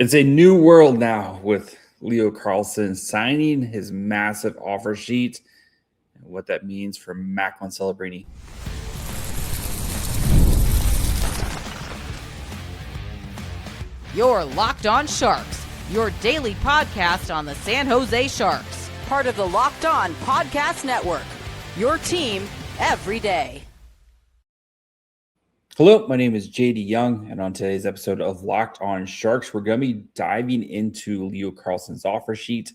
It's a new world now with Leo Carlsson signing his massive offer sheet and what that means for Macklin Celebrini. You're Locked On Sharks, your daily podcast on the San Jose Sharks, part of the Locked On Podcast Network, your team every day. Hello, my name is JD Young, and on today's episode of Locked On Sharks, we're going to be diving into Leo Carlsson's offer sheet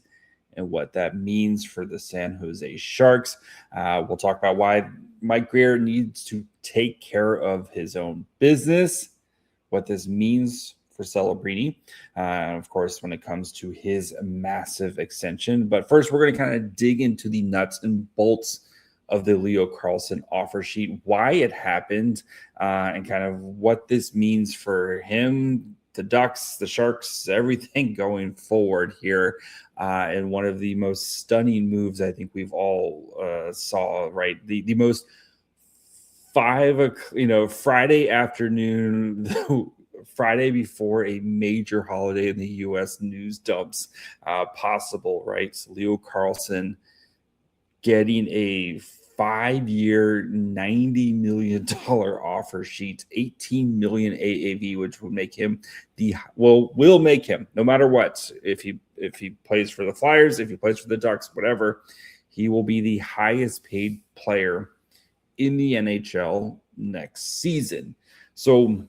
and what that means for the San Jose Sharks. We'll talk about why Mike Grier needs to take care of his own business, what this means for Celebrini, and of course, when it comes to his massive extension. But first, we're going to kind of dig into the nuts and bolts of the Leo Carlsson offer sheet, why it happened, and kind of what this means for him, the Ducks, the Sharks, everything going forward here. And one of the most stunning moves I think we've all saw, right? The most Friday afternoon, Friday before a major holiday in the U.S. news dumps possible, right? So Leo Carlsson getting a 5-year, $90 million offer sheet, $18 million AAV, which would make him will make him, no matter what, if he plays for the Flyers, if he plays for the Ducks, whatever, he will be the highest paid player in the NHL next season. So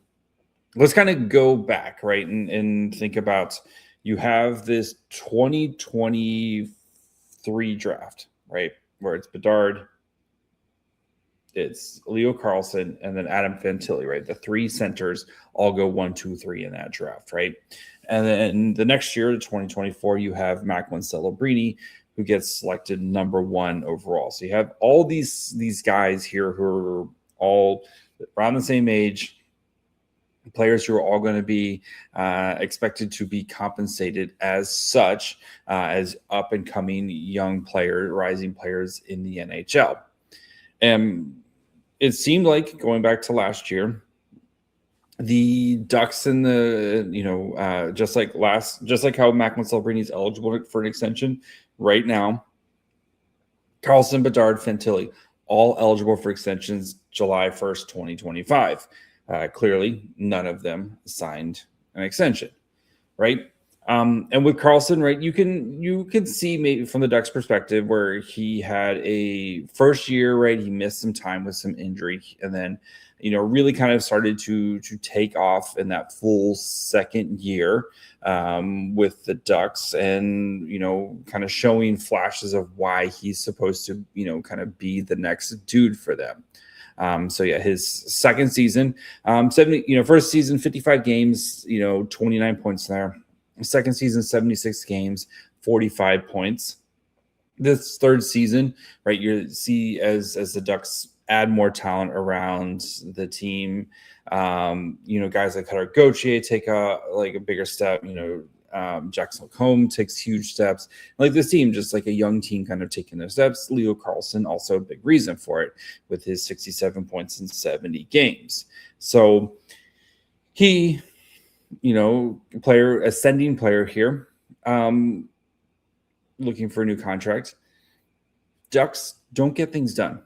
let's kind of go back, right, and think about, you have this 2023 draft, right, where it's Bedard, it's Leo Carlsson, and then Adam Fantilli, right? The three centers all go 1, 2, 3 in that draft, right? And then the next year, 2024, you have Macklin Celebrini, who gets selected number 1 overall. So you have all these guys here who are all around the same age, players who are all going to be expected to be compensated as such, as up-and-coming young players, rising players in the NHL. And it seemed like, going back to last year, the Ducks and the, just like how Macklin Celebrini is eligible for an extension right now, Carlson, Bedard, Fantilli, all eligible for extensions July 1st, 2025. Clearly, none of them signed an extension, right? And with Carlson, right, you can see maybe from the Ducks' perspective where he had a first year, right, he missed some time with some injury, and then, really kind of started to take off in that full second year with the Ducks, and, kind of showing flashes of why he's supposed to, kind of be the next dude for them. His second season, first season, 55 games, 29 points there. Second season, 76 games, 45 points. This third season, right, you see as the Ducks add more talent around the team, guys like Cutter Gauthier take a bigger step, Jackson Lacombe takes huge steps. Like this team, just like a young team kind of taking their steps. Leo Carlsson, also a big reason for it, with his 67 points in 70 games. So he, ascending player here, looking for a new contract. Ducks don't get things done.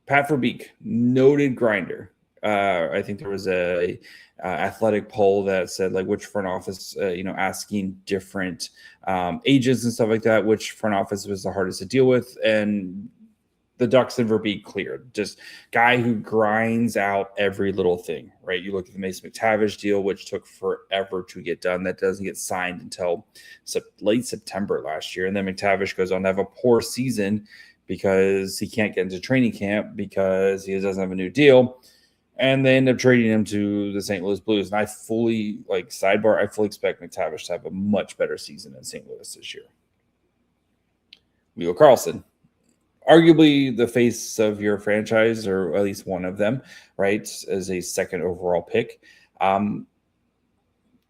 Pat Verbeek, noted grinder. I think there was a athletic poll that said, like, which front office, asking different ages and stuff like that, which front office was the hardest to deal with, and the Ducks and Verbeek cleared. Just guy who grinds out every little thing, right? You look at the Mason McTavish deal, which took forever to get done. That doesn't get signed until late September last year. And then McTavish goes on to have a poor season because he can't get into training camp because he doesn't have a new deal. And they end up trading him to the St. Louis Blues. And I fully expect McTavish to have a much better season in St. Louis this year. Leo Carlsson, arguably the face of your franchise, or at least one of them, right, as a second overall pick. Going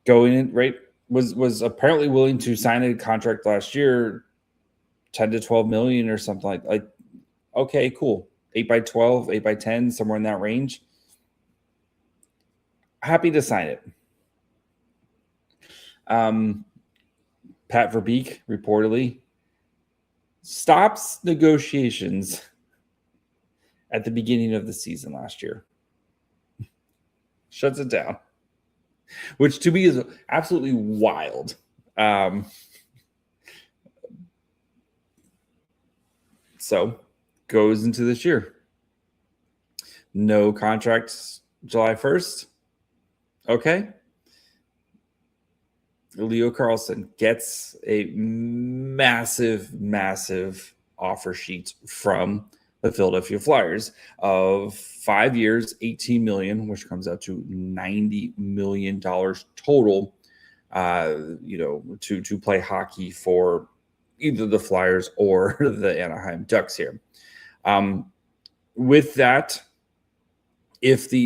in, right, was apparently willing to sign a contract last year, 10 to 12 million or something like okay, cool. 8 by 12, 8 by 10, somewhere in that range. Happy to sign it. Pat Verbeek reportedly stops negotiations at the beginning of the season last year. Shuts it down, which to me is absolutely wild. So goes into this year. No contracts July 1st. Okay. Leo Carlsson gets a massive offer sheet from the Philadelphia Flyers of 5 years, $18 million, which comes out to $90 million total, to play hockey for either the Flyers or the Anaheim Ducks here. With that,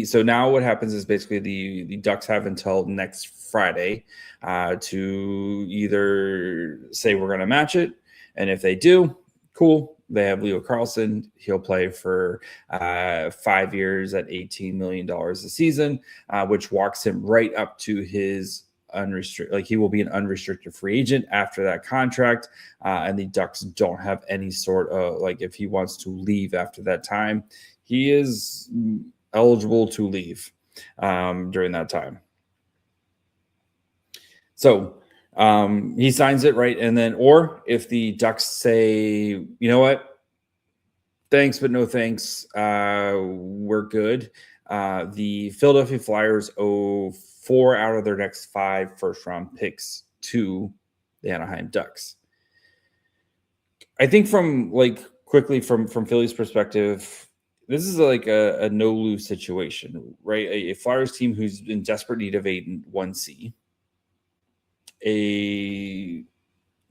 so now what happens is basically the Ducks have until next Friday to either say we're going to match it, and if they do, cool. They have Leo Carlsson. He'll play for 5 years at $18 million a season, which walks him right up to his unrestricted. Like, he will be an unrestricted free agent after that contract, and the Ducks don't have any sort of, like, if he wants to leave after that time, he is eligible to leave during that time. So he signs it, right? And then, or if the Ducks say, you know what, thanks, but no thanks, we're good. The Philadelphia Flyers owe 4 out of their next 5 first-round picks to the Anaheim Ducks. I think from Philly's perspective, this is like a no-lose situation, right? A Flyers team who's in desperate need of a 1C.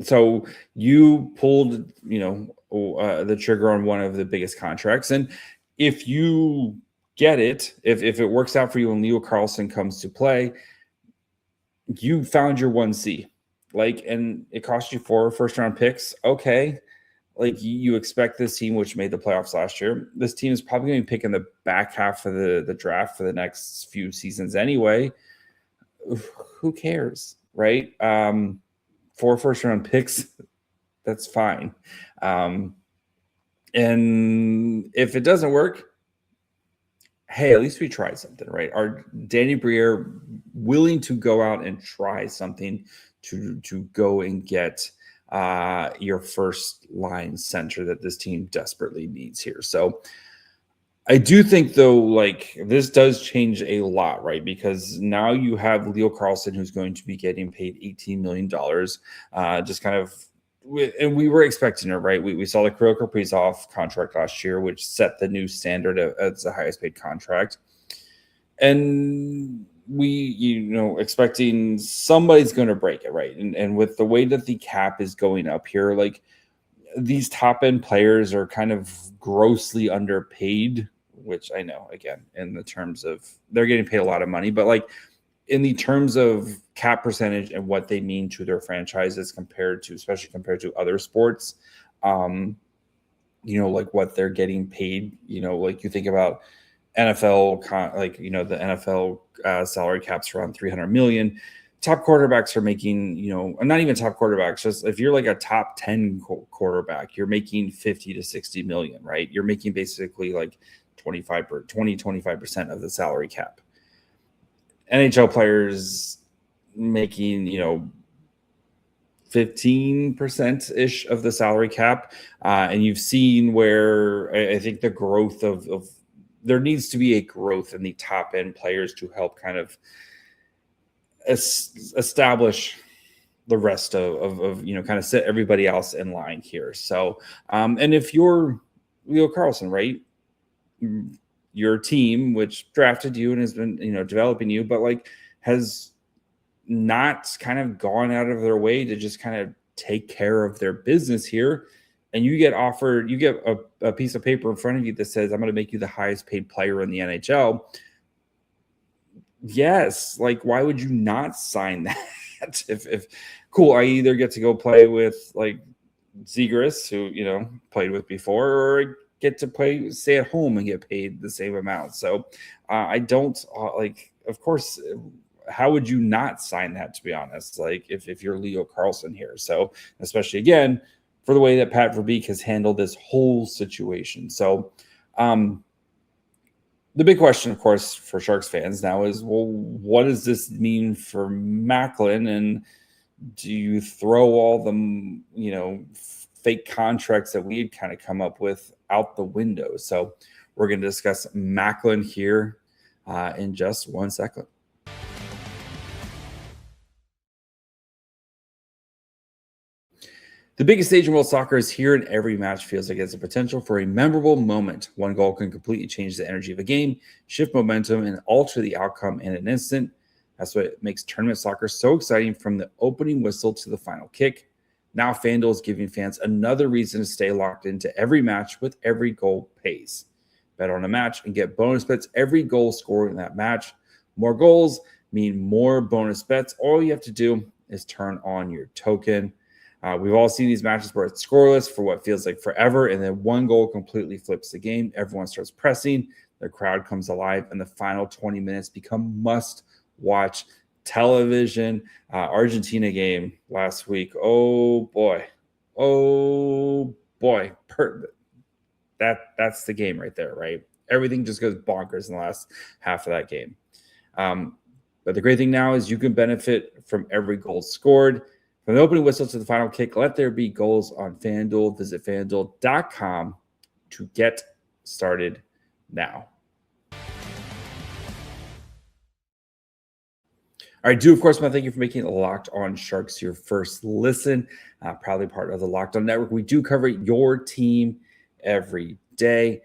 So you pulled, the trigger on one of the biggest contracts, and if you get it, if it works out for you and Leo Carlsson comes to play, you found your 1C, and it cost you 4 first-round picks. Okay. You expect this team, which made the playoffs last year, this team is probably going to be picking the back half of the draft for the next few seasons anyway. Who cares, right? 4 first-round picks, that's fine. And if it doesn't work, hey, at least we tried something, right? Are Danny Briere willing to go out and try something to go and get your first line center that this team desperately needs here? So I do think, though, this does change a lot, right? Because now you have Leo Carlsson, who's going to be getting paid $18 million, just kind of, and we were expecting it, right? We saw the Kirill Kaprizov contract last year, which set the new standard as the highest paid contract. And we, expecting somebody's going to break it, right? And with the way that the cap is going up here, these top end players are kind of grossly underpaid, which I know, again, in the terms of they're getting paid a lot of money, but in the terms of cap percentage and what they mean to their franchises especially compared to other sports, what they're getting paid, you think about NFL, the NFL salary caps around $300 million. Top quarterbacks are making, not even top quarterbacks, just if you're a top 10 quarterback, you're making 50 to 60 million, right? You're making basically 25% of the salary cap. NHL players making, 15% ish of the salary cap. And you've seen where I think the growth of there needs to be a growth in the top end players to help kind of establish the rest of kind of set everybody else in line here. So, and if you're Leo Carlsson, right, your team, which drafted you and has been, developing you, but has not kind of gone out of their way to just kind of take care of their business here. And you get offered, you get a piece of paper in front of you that says, I'm going to make you the highest paid player in the NHL. Yes. Why would you not sign that? If cool, I either get to go play with Zegras, who, played with before, or I get to stay at home and get paid the same amount. So I don't of course, how would you not sign that, to be honest? Like if you're Leo Carlsson here. So especially again, for the way that Pat Verbeek has handled this whole situation. So the big question, of course, for Sharks fans now is, well, what does this mean for Macklin? And do you throw all the, fake contracts that we had kind of come up with out the window? So we're going to discuss Macklin here in just 1 second. The biggest stage in world soccer is here, and every match feels like it's a potential for a memorable moment. One goal can completely change the energy of a game, shift momentum, and alter the outcome in an instant. That's what makes tournament soccer so exciting, from the opening whistle to the final kick. Now FanDuel is giving fans another reason to stay locked into every match with every goal pays. Bet on a match and get bonus bets every goal scored in that match. More goals mean more bonus bets. All you have to do is turn on your token. We've all seen these matches where it's scoreless for what feels like forever, and then one goal completely flips the game. Everyone starts pressing, the crowd comes alive, and the final 20 minutes become must-watch television. Argentina game last week. Oh boy. That's the game right there, right? Everything just goes bonkers in the last half of that game. But the great thing now is you can benefit from every goal scored. From the opening whistle to the final kick, let there be goals on FanDuel. Visit FanDuel.com to get started now. All right, of course, want to thank you for making Locked On Sharks your first listen. Proudly part of the Locked On Network. We do cover your team every day,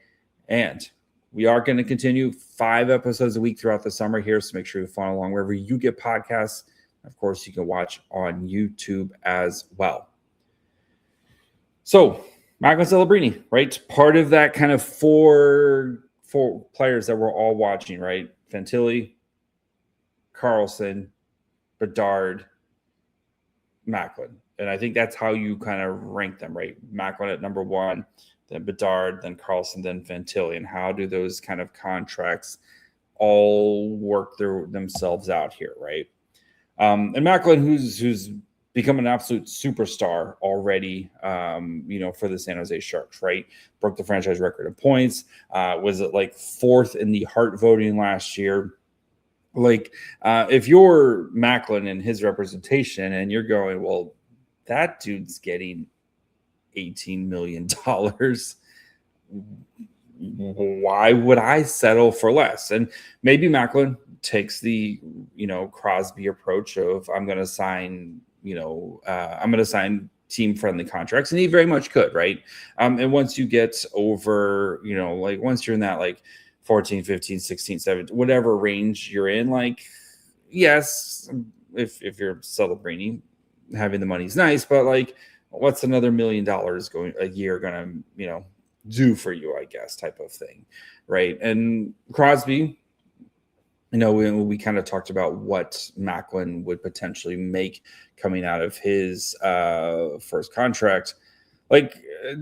and we are going to continue 5 episodes a week throughout the summer here, so make sure you follow along wherever you get podcasts. Of course, you can watch on YouTube as well. So, Macklin Celebrini, right? Part of that kind of four players that we're all watching, right? Fantilli, Carlson, Bedard, Macklin. And I think that's how you kind of rank them, right? Macklin at number 1, then Bedard, then Carlson, then Fantilli. And how do those kind of contracts all work themselves out here, right? And Macklin, who's become an absolute superstar already, for the San Jose Sharks, right? Broke the franchise record of points. Was it like 4th in the Hart voting last year? Like, if you're Macklin and his representation and you're going, well, that dude's getting $18 million. Why would I settle for less? And maybe Macklin takes the, Crosby approach of I'm going to sign, team-friendly contracts, and he very much could, right? And once you get over, once you're in that, 14, 15, 16, 17, whatever range you're in, yes, if you're Celebrini, having the money is nice, but, what's another $1 million going a year going to, do for you, I guess, type of thing, right? And Crosby, we kind of talked about what Macklin would potentially make coming out of his first contract.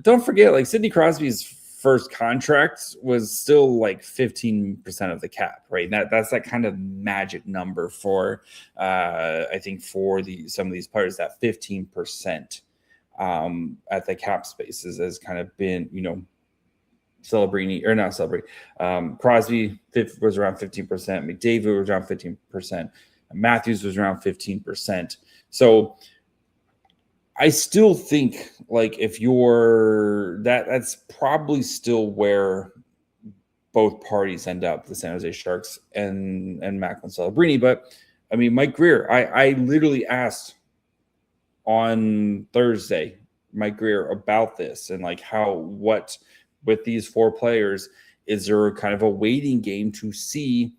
Don't forget, Sidney Crosby's first contract was still 15% of the cap, right? That's that kind of magic number for, I think, for some of these players, that 15% at the cap spaces has kind of been, Celebrini, or not Celebrini. Crosby was around 15%. McDavid was around 15%. Matthews was around 15%. So I still think if you're that's probably still where both parties end up, the San Jose Sharks and Macklin Celebrini. But I mean, Mike Grier, I literally asked on Thursday Mike Grier about this and what with these 4 players, is there kind of a waiting game to see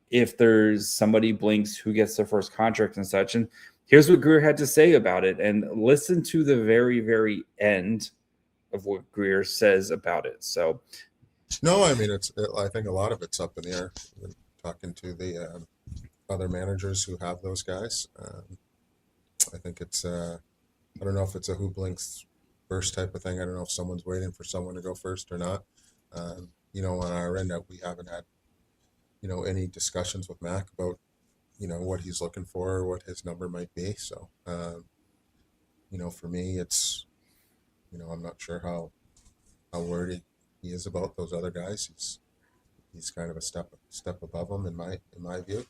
if there's somebody blinks who gets their first contract and such? And here's what Grier had to say about it. And listen to the very, very end of what Grier says about it. So, no, I mean, I think a lot of it's up in the air. We're talking to the other managers who have those guys. I think it's, I don't know if it's a who blinks first type of thing. I don't know if someone's waiting for someone to go first or not. On our end, we haven't had, any discussions with Mac about what he's looking for, or what his number might be. So, for me, it's, I'm not sure how worried he is about those other guys. He's kind of a step above them in my view.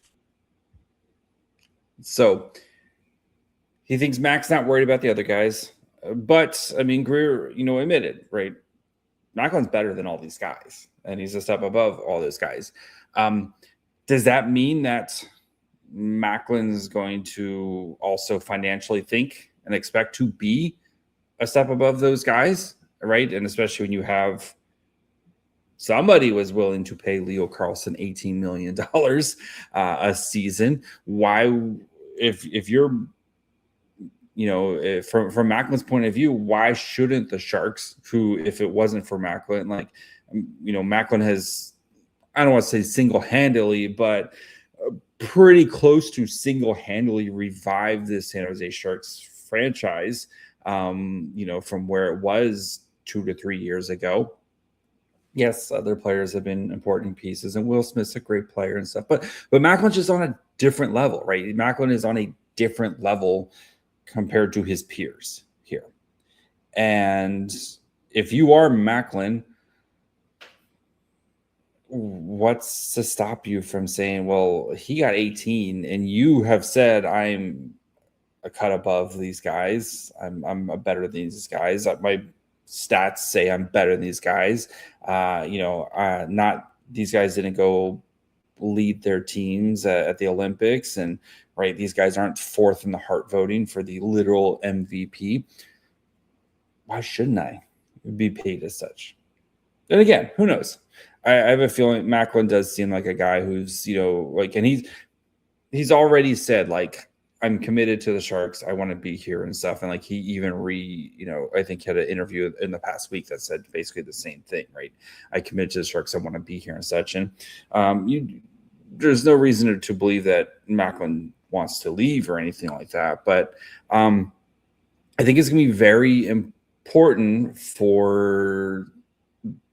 So he thinks Mac's not worried about the other guys, but I mean, Grier, admitted, right? Macklin's better than all these guys, and he's a step above all those guys. Does that mean that Macklin's going to also financially think and expect to be a step above those guys, right? And especially when you have somebody was willing to pay Leo Carlsson $18 million a season. Why, if you're, from Macklin's point of view, why shouldn't the Sharks, who, if it wasn't for Macklin, Macklin has, I don't want to say single-handedly, but pretty close to single-handedly revived this San Jose Sharks franchise, from where it was 2 to 3 years ago. Yes, other players have been important pieces, and Will Smith's a great player and stuff, but Macklin's just on a different level, right? Macklin is on a different level compared to his peers here. And if you are Macklin, what's to stop you from saying, well, he got 18 and you have said, I'm a cut above these guys. I'm better than these guys. My stats say I'm better than these guys. Not these guys didn't go lead their teams at the Olympics, and right, these guys aren't fourth in the Hart voting for the literal MVP. Why shouldn't I be paid as such? And again, who knows? I have a feeling Macklin does seem like a guy who's, and he's already said, I'm committed to the Sharks. I want to be here and stuff. And he even I think had an interview in the past week that said basically the same thing, right? I committed to the Sharks. I want to be here and such. And there's no reason to believe that Macklin wants to leave or anything like that. But I think it's going to be very important for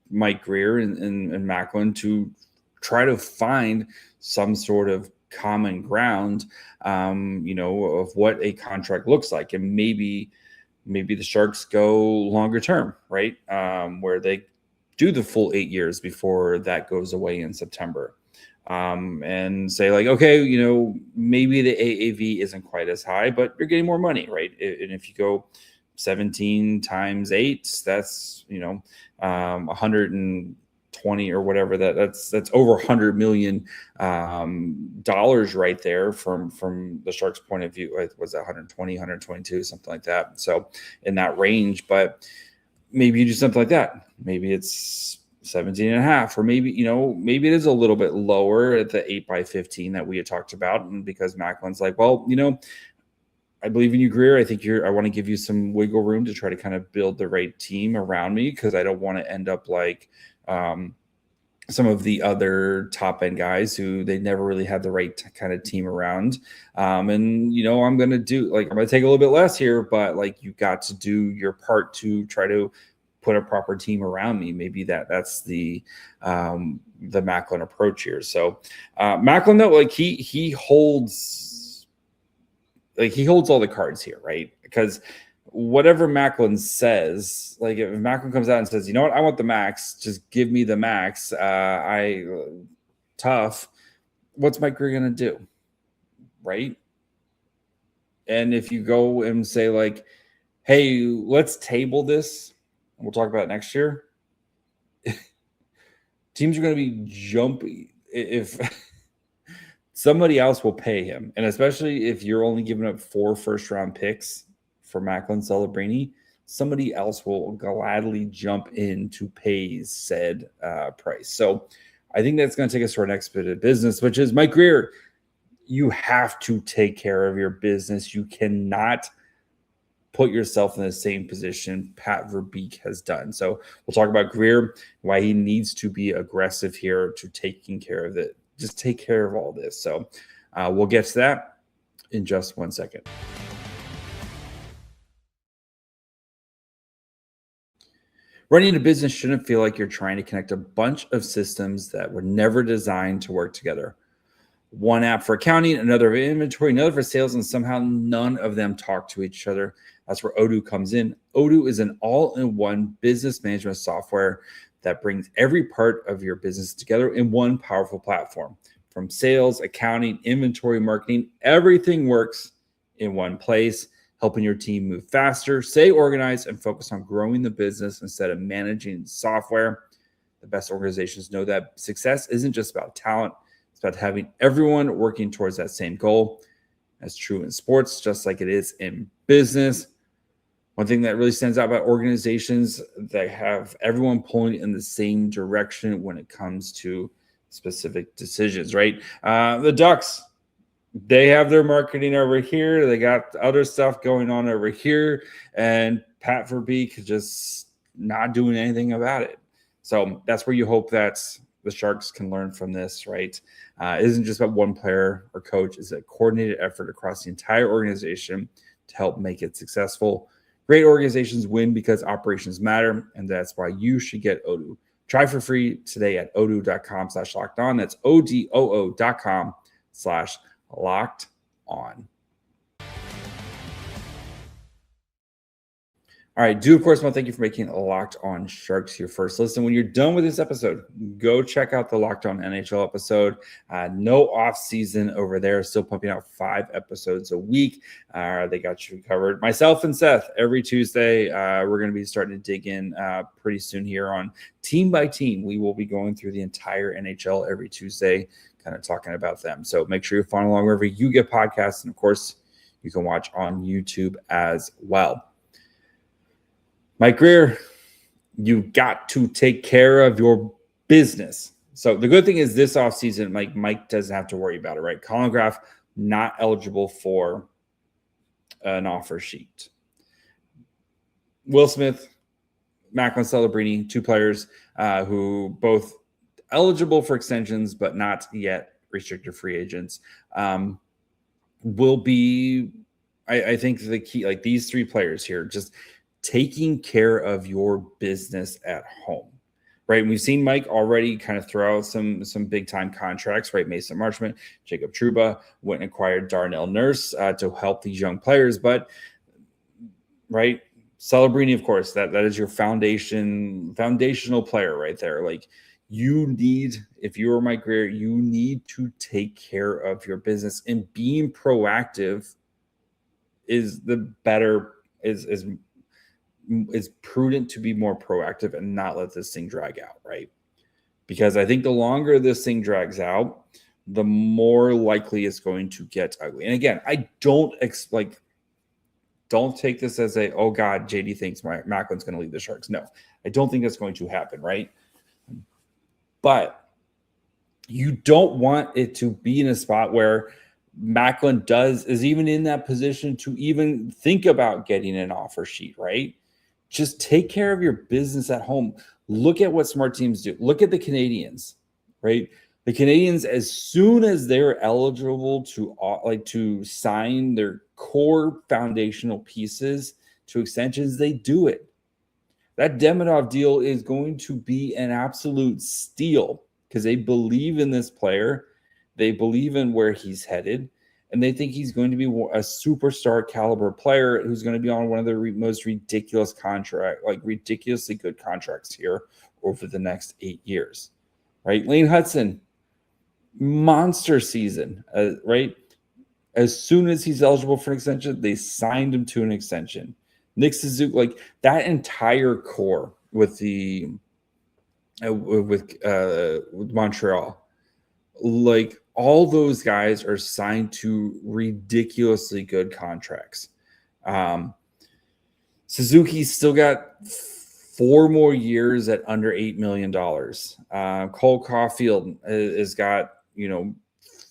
Mike Grier and Macklin to try to find some sort of common ground, of what a contract looks like. And maybe the Sharks go longer term, right? Where they do the full 8 years before that goes away in September. And say okay, maybe the AAV isn't quite as high, but you're getting more money, right? And if you go 17 times 8, that's 120 or whatever, that's over $100 million right there from the Sharks' point of view. Was that 120, 122, something like that? So in that range, but maybe you do something like that. Maybe it's 17 and a half, or maybe it is a little bit lower at the 8x15 that we had talked about. And because Macklin's well, I believe in you, Grier. I think I want to give you some wiggle room to try to kind of build the right team around me, because I don't want to end up like some of the other top end guys who they never really had the right kind of team around. And I'm going to take a little bit less here, but you got to do your part to try to put a proper team around me. Maybe that's the Macklin approach here. So Macklin, though, he holds all the cards here, right? Because whatever Macklin says, if Macklin comes out and says, you know what, I want the max, just give me the max. Tough. What's Mike Grier going to do? Right. And if you go and say hey, let's table this, we'll talk about it next year. Teams are going to be jumpy if somebody else will pay him. And especially if you're only giving up 4 first-round picks for Macklin Celebrini, somebody else will gladly jump in to pay said price. So I think that's going to take us to our next bit of business, which is Mike Grier. You have to take care of your business. You cannot put yourself in the same position Pat Verbeek has done. So we'll talk about Grier, why he needs to be aggressive here to taking care of it. Just take care of all this. So we'll get to that in just 1 second. Running a business shouldn't feel like you're trying to connect a bunch of systems that were never designed to work together. one app for accounting, another for inventory, another for sales, and somehow none of them talk to each other. That's where Odoo comes in. Odoo is an all-in-one business management software that brings every part of your business together in one powerful platform. From sales, accounting, inventory, marketing, everything works in one place, helping your team move faster, stay organized, and focus on growing the business instead of managing software. The best organizations know that success isn't just about talent. It's about having everyone working towards that same goal. That's true in sports, just like it is in business. One thing that really stands out about organizations that have everyone pulling in the same direction when it comes to specific decisions, right? The Ducks, they have their marketing over here. They got other stuff going on over here. And Pat Verbeek just not doing anything about it. So that's where you hope that the Sharks can learn from this, right? It isn't just about one player or coach. It's a coordinated effort across the entire organization to help make it successful. Great organizations win because operations matter, and that's why you should get Odoo. Try for free today at odoo.com/lockedon. That's odoo.com/lockedon. All right, of course want to thank you for making Locked On Sharks your first listen. When you're done with this episode, go check out the Locked On NHL episode. No off season over there, still pumping out 5 episodes a week. They got you covered. Myself and Seth, every Tuesday, we're going to be starting to dig in pretty soon here on team by team. We will be going through the entire NHL every Tuesday, kind of talking about them. So make sure you follow along wherever you get podcasts. And of course, you can watch on YouTube as well. Mike Grier, you got to take care of your business. So the good thing is this offseason, Mike doesn't have to worry about it, right? Colin Graf, not eligible for an offer sheet. Will Smith, Macklin Celebrini, 2 players who both eligible for extensions, but not yet restricted free agents, will be, I think the key, like these 3 players here, just taking care of your business at home, right? And we've seen Mike already kind of throw out some big time contracts, right? Mason Marchment, Jacob Trouba went and acquired Darnell Nurse to help these young players, but right, Celebrini, of course, that is your foundational player right there. Like you need, if you are Mike Grier, you need to take care of your business, and being proactive is the better is prudent to be more proactive and not let this thing drag out, right? Because I think the longer this thing drags out, the more likely it's going to get ugly. And again, I don't take this as a, oh God, JD thinks Macklin's going to leave the Sharks. No, I don't think that's going to happen, right? But you don't want it to be in a spot where Macklin is even in that position to even think about getting an offer sheet, right? Just take care of your business at home. Look at what smart teams do. Look at the Canadiens, right? The Canadiens, as soon as they're eligible to sign their core foundational pieces to extensions, they do it. That Demidov deal is going to be an absolute steal because they believe in this player. They believe in where he's headed. And they think he's going to be a superstar caliber player who's going to be on one of the most ridiculous ridiculously good contracts here over the next 8 years, right? Lane Hudson, monster season, right? As soon as he's eligible for an extension, they signed him to an extension. Nick Suzuki, that entire core with Montreal, all those guys are signed to ridiculously good contracts. Suzuki's still got 4 more years at under $8 million. Cole Caulfield has got,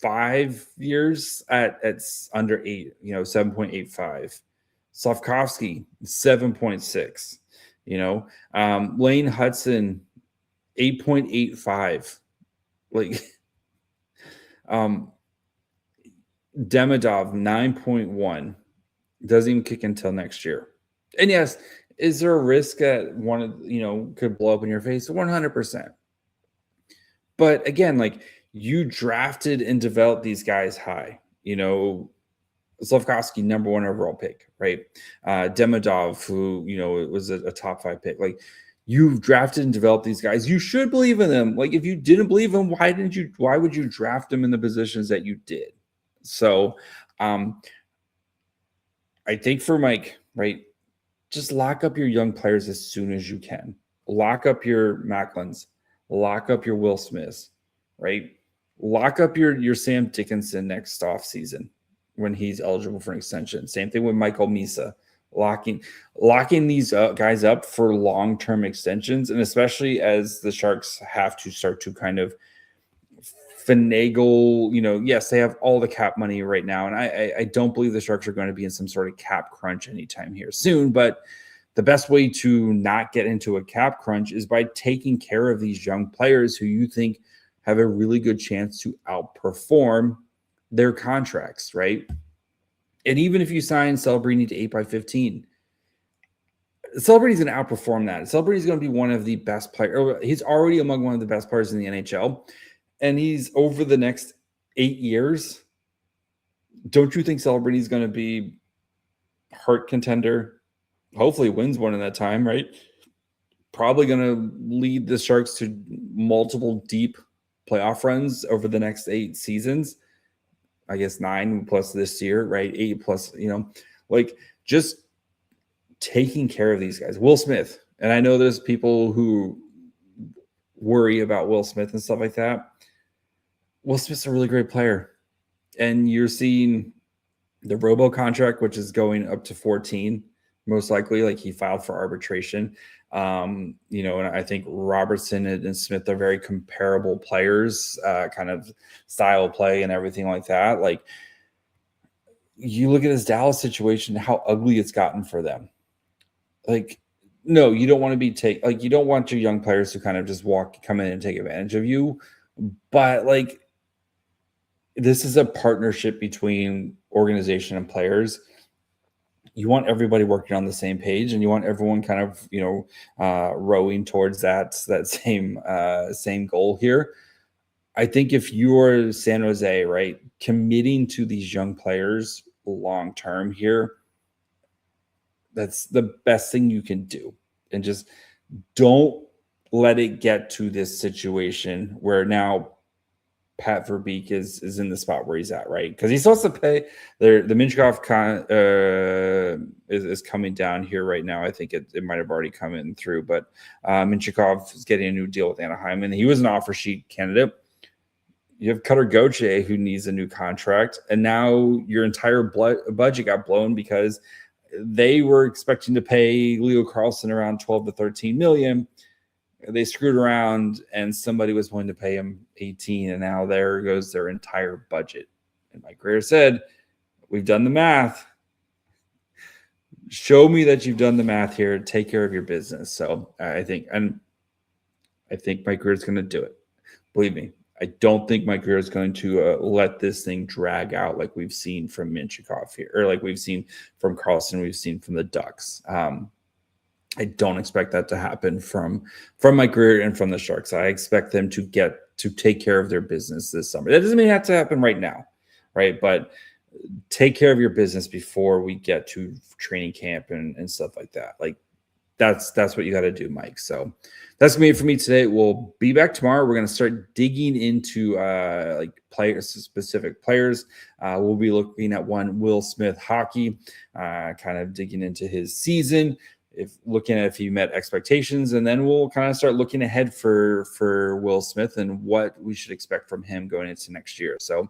5 years at under 8, 7.85. Slavkovsky, 7.6. Lane Hudson, 8.85. Demidov 9.1 doesn't even kick until next year. And yes, is there a risk that one could blow up in your face? 100%. But again, you drafted and developed these guys high. You know, Slavkovsky, number 1 overall pick, right? Demidov, who, you know, it was a top 5 pick. Like, you've drafted and developed these guys. You should believe in them. Like, if you didn't believe them, why would you draft them in the positions that you did? So I think for Mike, right, just lock up your young players as soon as you can. Lock up your Macklins, lock up your Will Smiths, right? Lock up your Sam Dickinson next offseason when he's eligible for an extension. Same thing with Michael Misa. Locking these guys up for long-term extensions, and especially as the Sharks have to start to kind of finagle, you know, yes, they have all the cap money right now, and I don't believe the Sharks are going to be in some sort of cap crunch anytime here soon, but the best way to not get into a cap crunch is by taking care of these young players who you think have a really good chance to outperform their contracts, right? And even if you sign Celebrini to 8x15, Celebrini's going to outperform that. Celebrini's going to be one of the best players. He's already among one of the best players in the NHL. And he's over the next 8 years. Don't you think Celebrini's going to be Hart contender? Hopefully wins one in that time, right? Probably going to lead the Sharks to multiple deep playoff runs over the next 8 seasons. I guess 9 plus this year, right? 8 plus, you know, like just taking care of these guys. Will Smith, and I know there's people who worry about Will Smith and stuff like that. Will Smith's a really great player. And you're seeing the Robo contract, which is going up to 14, most likely. Like, he filed for arbitration. You know, and I think Robertson and Smith are very comparable players, kind of style of play and everything like that. Like, you look at his Dallas situation, how ugly it's gotten for them. Like, no, you don't want to be you don't want your young players to kind of just come in and take advantage of you. But like, this is a partnership between organization and players. You want everybody working on the same page, and you want everyone kind of, you know, rowing towards that same goal here. I think if you're San Jose, right, committing to these young players long term here, that's the best thing you can do. And just don't let it get to this situation where now Pat Verbeek is in the spot where he's at, right? Because he's supposed to pay the Minchikov is coming down here right now. I think it might have already come in through, but Minchikov is getting a new deal with Anaheim, and he was an offer sheet candidate. You have Cutter Gauthier, who needs a new contract, and now your entire budget got blown because they were expecting to pay Leo Carlsson around 12 to 13 million. They screwed around and somebody was willing to pay him 18, and now there goes their entire budget. And Mike Grier said, we've done the math. Show me that you've done the math here. Take care of your business. So I think Mike Grier is going to do it. Believe me, I don't think Mike Grier is going to let this thing drag out like we've seen from Minchikov here, or like we've seen from Carlson, we've seen from the Ducks. I don't expect that to happen from Mike Grier and from the Sharks. I expect them to take care of their business this summer. That doesn't mean it has to happen right now, right? But take care of your business before we get to training camp and stuff like that. Like, that's what you got to do, Mike. So that's gonna be it for me today. We'll be back tomorrow. We're gonna start digging into specific players. We'll be looking at one Will Smith hockey, kind of digging into his season, looking at if he met expectations, and then we'll kind of start looking ahead for Will Smith and what we should expect from him going into next year. So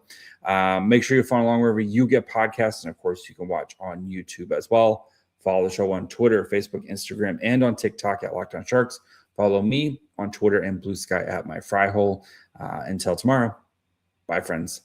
make sure you follow along wherever you get podcasts, and of course you can watch on YouTube as well. Follow the show on Twitter, Facebook, Instagram, and on TikTok at Locked On Sharks. Follow me on Twitter and Blue Sky at My Fry Hole. Until tomorrow, bye, friends.